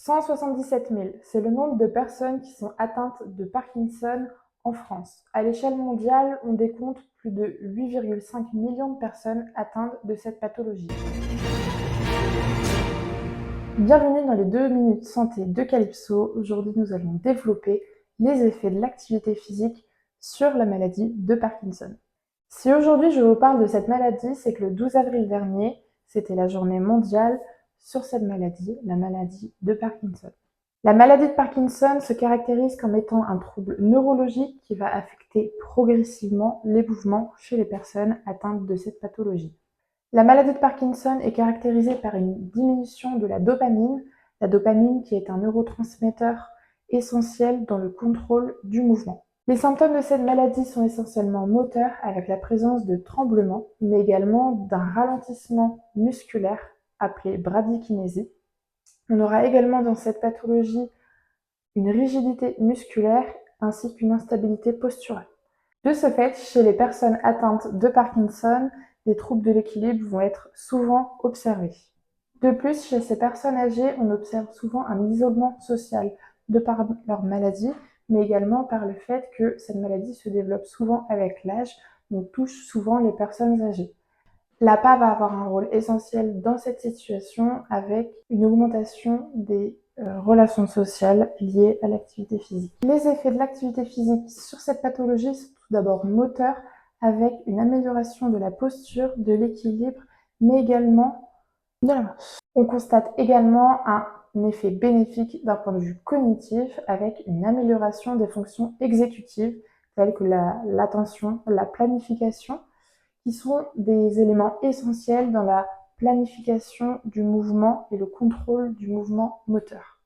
177 000, c'est le nombre de personnes qui sont atteintes de Parkinson en France. À l'échelle mondiale, on décompte plus de 8,5 millions de personnes atteintes de cette pathologie. Bienvenue dans les 2 minutes santé de Calypso. Aujourd'hui, nous allons développer les effets de l'activité physique sur la maladie de Parkinson. Si aujourd'hui je vous parle de cette maladie, c'est que le 12 avril dernier, c'était la journée mondiale sur cette maladie, la maladie de Parkinson. La maladie de Parkinson se caractérise comme étant un trouble neurologique qui va affecter progressivement les mouvements chez les personnes atteintes de cette pathologie. La maladie de Parkinson est caractérisée par une diminution de la dopamine qui est un neurotransmetteur essentiel dans le contrôle du mouvement. Les symptômes de cette maladie sont essentiellement moteurs avec la présence de tremblements, mais également d'un ralentissement musculaire appelé bradykinésie. On aura également dans cette pathologie une rigidité musculaire ainsi qu'une instabilité posturale. De ce fait, chez les personnes atteintes de Parkinson, des troubles de l'équilibre vont être souvent observés. De plus, chez ces personnes âgées, on observe souvent un isolement social de par leur maladie, mais également par le fait que cette maladie se développe souvent avec l'âge, donc touche souvent les personnes âgées. L'APA va avoir un rôle essentiel dans cette situation avec une augmentation des relations sociales liées à l'activité physique. Les effets de l'activité physique sur cette pathologie sont tout d'abord moteurs avec une amélioration de la posture, de l'équilibre, mais également de la marche. On constate également un effet bénéfique d'un point de vue cognitif avec une amélioration des fonctions exécutives telles que l'attention, la planification, qui sont des éléments essentiels dans la planification du mouvement et le contrôle du mouvement moteur.